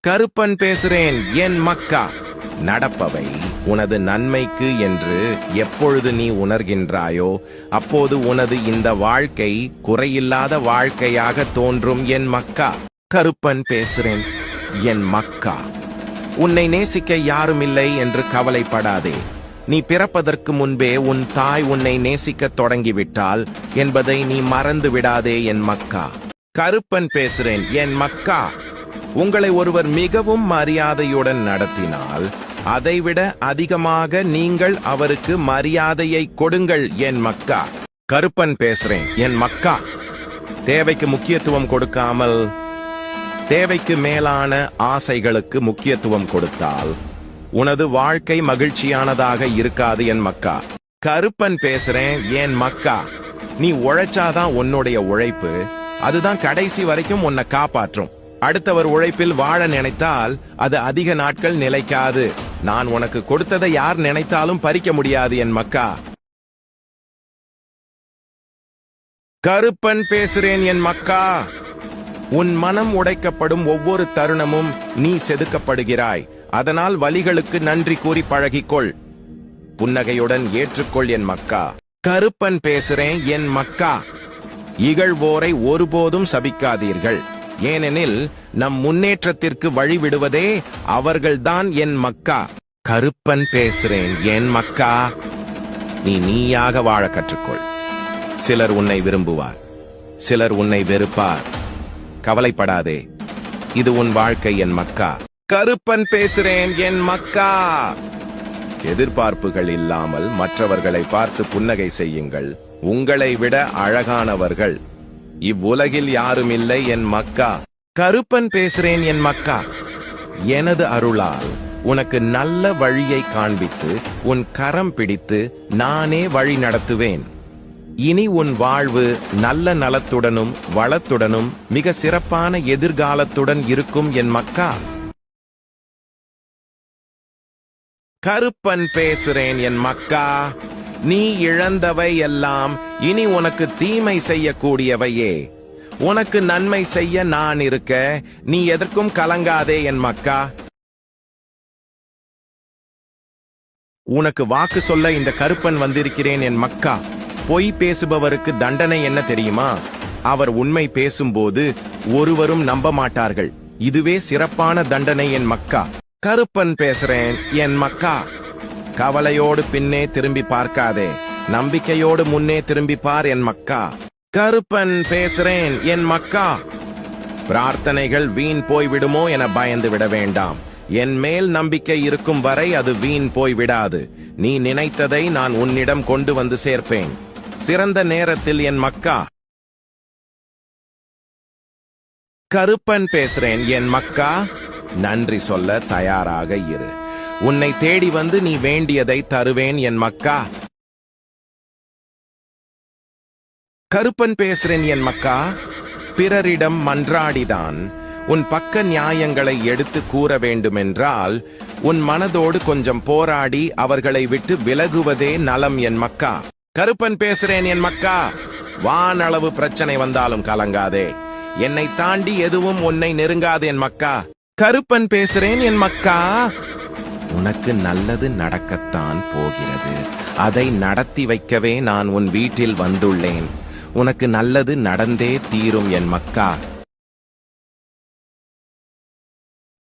கருப்பன் பேசுறேன் என் மக்கா. நடப்பவை உனது நன்மைக்கு என்று எப்பொழுது நீ உணர்கின்றாயோ அப்போது உனது இந்த வாழ்க்கை குறையில்லாத வாழ்க்கையாக தோன்றும் என் மக்கா. கருப்பன் பேசுறேன் என் மக்கா. உன்னை நேசிக்க யாருமில்லை என்று கவலைப்படாதே. நீ பிறப்பதற்கு முன்பே உன் தாய் உன்னை நேசிக்கத் தொடங்கிவிட்டால் என்பதை நீ மறந்து விடாதே என் மக்கா. கருப்பன் பேசுறேன் என் மக்கா. உங்களை ஒருவர் மிகவும் மரியாதையுடன் நடத்தினால் அதைவிட அதிகமாக நீங்கள் அவருக்கு மரியாதையை கொடுங்கள் என் மக்கா. கருப்பன் பேசுறேன் என் மக்கா. தேவைக்கு முக்கியத்துவம் கொடுக்காமல் தேவைக்கு மேலான ஆசைகளுக்கு முக்கியத்துவம் கொடுத்தால் உனது வாழ்க்கை மகிழ்ச்சியானதாக இருக்காது என் மக்கா. கருப்பன் பேசுறேன் என் மக்கா. நீ உழைச்சாதான் உன்னுடைய உழைப்பு அதுதான் கடைசி வரைக்கும் உன்னை காப்பாற்றும். அடுத்தவர் உழைப்பில் வாழ நினைத்தால் அது அதிக நாட்கள் நிலைக்காது. நான் உனக்கு கொடுத்ததை யார் நினைத்தாலும் பறிக்க முடியாது என் மக்கா. கருப்பன் பேசுறேன் என் மக்கா. உன் மனம் உடைக்கப்படும் ஒவ்வொரு தருணமும் நீ செதுக்கப்படுகிறாய். அதனால் வலிகளுக்கு நன்றி கூறி பழகிக்கொள். புன்னகையுடன் ஏற்றுக்கொள் என் மக்கா. கருப்பன் பேசுறேன் என் மக்கா. இகழ்வோரை ஒருபோதும் சபிக்காதீர்கள். ஏனெனில் நம் முன்னேற்றத்திற்கு வழிவிடுவதே அவர்கள்தான் என் மக்கா. கருப்பன் பேசுறேன் என் மக்கா. நீ நீயாக வாழ கற்றுக்கொள். சிலர் உன்னை விரும்புவார், சிலர் உன்னை வெறுப்பார். கவலைப்படாதே, இது உன் வாழ்க்கை என் மக்கா. கருப்பன் பேசுறேன் என் மக்கா. எதிர்பார்ப்புகள் இல்லாமல் மற்றவர்களை பார்த்து புன்னகை செய்யுங்கள். உங்களை விட அழகானவர்கள் இவ்வுலகில் யாரும் இல்லை என் மக்கா. கருப்பன் பேசுறேன் என் மக்கா. எனது அருளால் உனக்கு நல்ல வழியை காண்பித்து உன் கரம் பிடித்து நானே வழி நடத்துவேன். இனி உன் வாழ்வு நல்ல நலத்துடனும் வளத்துடனும் மிக சிறப்பான எதிர்காலத்துடன் இருக்கும் என் மக்கா. கருப்பன் பேசுறேன் என் மக்கா. நீ இழந்தவை எல்லாம் இனி உனக்கு தீமை செய்யக்கூடியவையே. உனக்கு நன்மை செய்ய நான் இருக்க நீ எதற்கும் கலங்காதே என் மக்கா. உனக்கு வாக்கு சொல்ல இந்த கருப்பன் வந்திருக்கிறேன் என் மக்கா. பொய் பேசுபவருக்கு தண்டனை என்ன தெரியுமா? அவர் உண்மை பேசும்போது ஒருவரும் நம்ப மாட்டார்கள். இதுவே சிறப்பான தண்டனை என் மக்கா. கருப்பன் பேசுறேன் என் மக்கா. கவலையோடு பின்னே திரும்பி பார்க்காதே, நம்பிக்கையோடு முன்னே திரும்பி பார் என் மக்கா. கருப்பன் பேசுறேன் என் மக்கா. பிரார்த்தனைகள் வீண் போய்விடுமோ என பயந்து விட வேண்டாம். என் மேல் நம்பிக்கை இருக்கும் வரை அது வீண் போய் விடாது. நீ நினைத்ததை நான் உன்னிடம் கொண்டு வந்து சேர்ப்பேன் சிறந்த நேரத்தில் என் மக்கா. கருப்பன் பேசுறேன் என் மக்கா. நன்றி சொல்ல தயாராக இரு. உன்னை தேடி வந்து நீ வேண்டியதை தருவேன் என் மக்கா. கருப்பன் பேசுறேன் என் மக்கா. பிறரிடம் மன்றாடிதான் உன் பக்க நியாயங்களை எடுத்து கூற வேண்டுமென்றால் உன் மனதோடு கொஞ்சம் போராடி அவர்களை விட்டு விலகுவதே நலம் என் மக்கா. கருப்பன் பேசுறேன் என் மக்கா. வானளவு பிரச்சனை வந்தாலும் கலங்காதே. என்னை தாண்டி எதுவும் உன்னை நெருங்காது என் மக்கா. கருப்பன் பேசுறேன் என் மக்கா. உனக்கு நல்லது நடக்கத்தான் போகிறது. அதை நடத்தி வைக்கவே நான் உன் வீட்டில் வந்துள்ளேன். உனக்கு நல்லது நடந்தே தீரும் என் மக்கா.